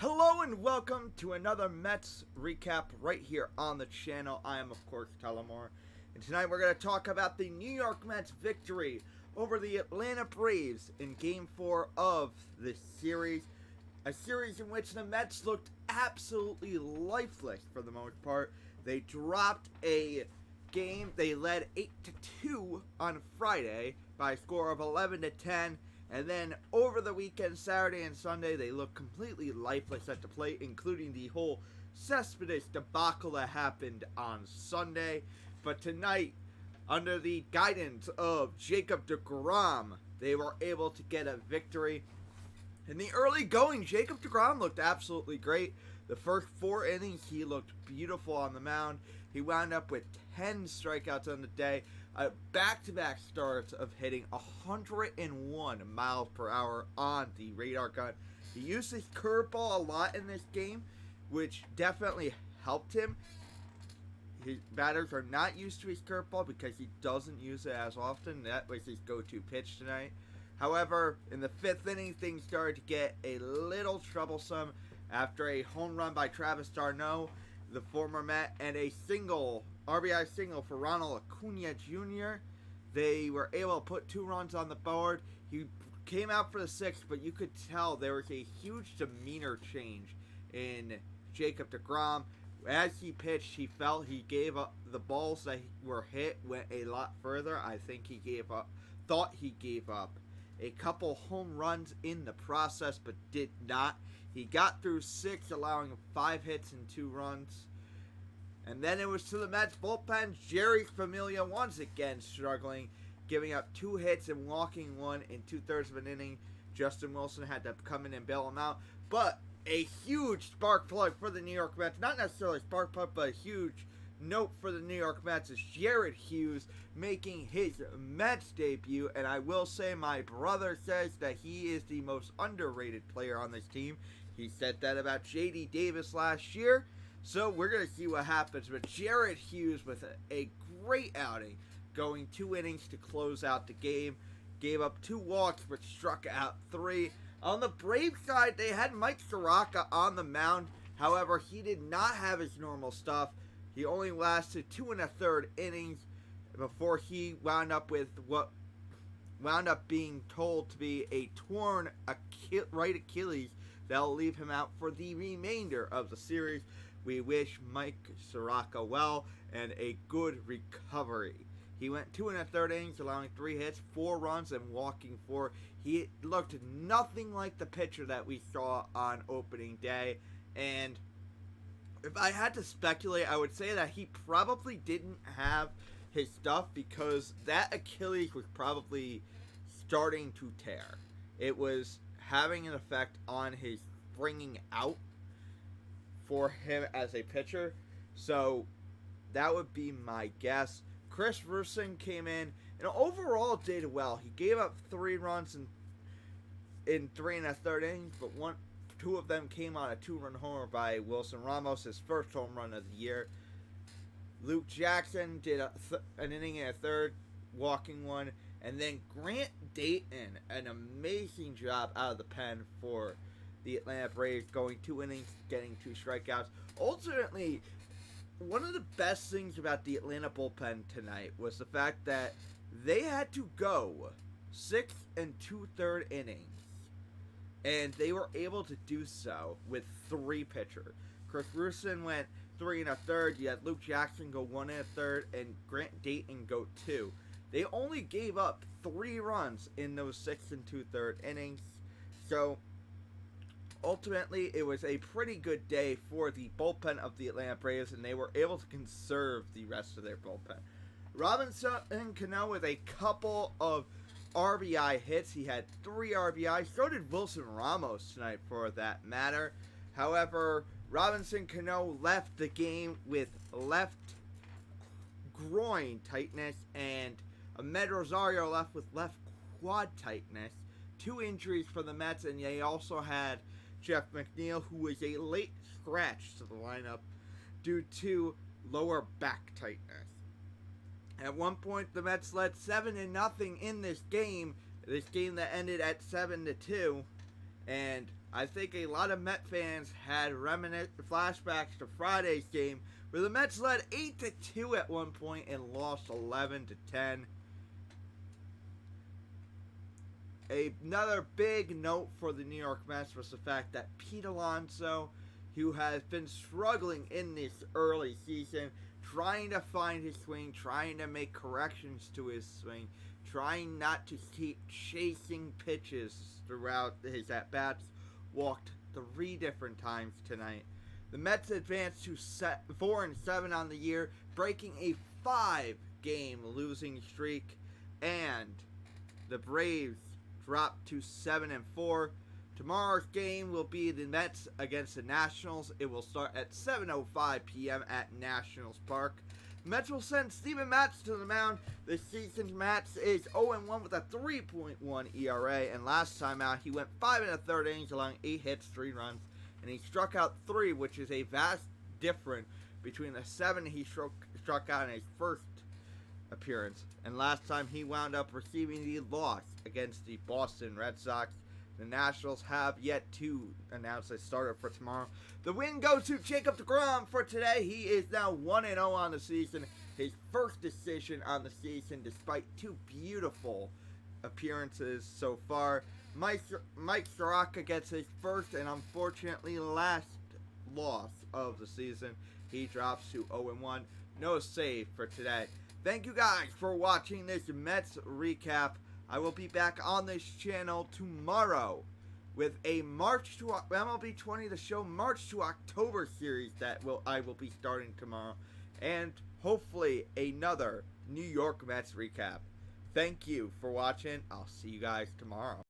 Hello and welcome to another Mets recap right here on the channel. I am, of course, Tullamore. And tonight we're going to talk about the New York Mets victory over the Atlanta Braves in Game 4 of this series. A series in which the Mets looked absolutely lifeless for the most part. They dropped a game. They led 8-2 on Friday by a score of 11-10. And then over the weekend, Saturday and Sunday, they looked completely lifeless at the plate, including the whole Cespedes debacle that happened on Sunday. But tonight, under the guidance of Jacob deGrom, they were able to get a victory. In the early going, Jacob deGrom looked absolutely great. The first 4 innings, he looked beautiful on the mound. He wound up with 10 strikeouts on the day. Back-to-back starts of hitting 101 miles per hour on the radar gun. He used his curveball a lot in this game, which definitely helped him. His batters are not used to his curveball because he doesn't use it as often. That was his go-to pitch tonight. However, in the 5th inning, things started to get a little troublesome after a home run by Travis d'Arnaud, the former Met, and a RBI single for Ronald Acuna Jr. They were able to put 2 runs on the board. He came out for the 6th, but you could tell there was a huge demeanor change in Jacob deGrom. As he pitched, he felt he gave up. The balls that were hit went a lot further. I think thought he gave up a couple home runs in the process, but did not. He got through 6, allowing 5 hits and 2 runs. And then it was to the Mets bullpen. Jerry Familia once again struggling, giving up 2 hits and walking 1 in 2/3 of an inning. Justin Wilson had to come in and bail him out. But a huge spark plug for the New York Mets. Not necessarily a spark plug, but a huge note for the New York Mets is Jared Hughes making his Mets debut. And I will say my brother says that he is the most underrated player on this team. He said that about J.D. Davis last year. So we're going to see what happens. But Jared Hughes with a great outing, going 2 innings to close out the game. Gave up 2 walks, but struck out 3. On the Braves side, they had Mike Soroka on the mound. However, he did not have his normal stuff. He only lasted 2 1/3 innings before he wound up with what wound up being told to be a torn right Achilles that'll leave him out for the remainder of the series. We wish Mike Soroka well and a good recovery. He went 2 1/3 innings, allowing 3 hits, 4 runs, and walking 4. He looked nothing like the pitcher that we saw on opening day. And if I had to speculate, I would say that he probably didn't have his stuff because that Achilles was probably starting to tear. It was having an effect on his bringing out for him as a pitcher. So that would be my guess. Chris Russin came in and overall did well. He gave up 3 runs in 3 1/3 innings, but 2 of them came on a 2-run homer by Wilson Ramos, his first home run of the year. Luke Jackson did an inning and a third, walking 1, and then Grant Dayton, an amazing job out of the pen for the Atlanta Braves, going 2 innings, getting 2 strikeouts. Ultimately, one of the best things about the Atlanta bullpen tonight was the fact that they had to go 6 2/3 innings. And they were able to do so with 3 pitchers. Chris Russin went 3 1/3. You had Luke Jackson go 1 1/3, and Grant Dayton go 2. They only gave up 3 runs in those 6 2/3 innings. So ultimately, it was a pretty good day for the bullpen of the Atlanta Braves, and they were able to conserve the rest of their bullpen. Robinson Cano with a couple of RBI hits. He had 3 RBIs. So did Wilson Ramos tonight, for that matter. However, Robinson Cano left the game with left groin tightness, and Amed Rosario left with left quad tightness. 2 injuries for the Mets, and they also had Jeff McNeil, who was a late scratch to the lineup due to lower back tightness. At one point, the Mets led 7-0 in this game that ended at 7-2, And I think a lot of Met fans had flashbacks to Friday's game where the Mets led 8-2 at one point and lost 11-10. Another big note for the New York Mets was the fact that Pete Alonso, who has been struggling in this early season, trying to find his swing, trying to make corrections to his swing, trying not to keep chasing pitches throughout his at-bats, walked 3 different times tonight. The Mets advanced to 4-7 on the year, breaking a 5-game losing streak, and the Braves dropped to 7-4. Tomorrow's game will be the Mets against the Nationals. It will start at 7:05 p.m. at Nationals Park. The Mets will send Steven Matz to the mound. This season's Matz is 0-1 with a 3.1 ERA, and last time out he went 5 1/3 innings, allowing 8 hits, 3 runs, and he struck out 3, which is a vast difference between the 7 he struck out in his first appearance, and last time he wound up receiving the loss against the Boston Red Sox. The Nationals have yet to announce a starter for tomorrow. The win goes to Jacob deGrom for today. He is now 1-0 on the season. His first decision on the season despite 2 beautiful appearances so far. Mike Soroka gets his first and unfortunately last loss of the season. He drops to 0-1. No save for today. Thank you guys for watching this Mets recap. I will be back on this channel tomorrow with a MLB 20 The Show March to October series that I will be starting tomorrow, and hopefully another New York Mets recap. Thank you for watching. I'll see you guys tomorrow.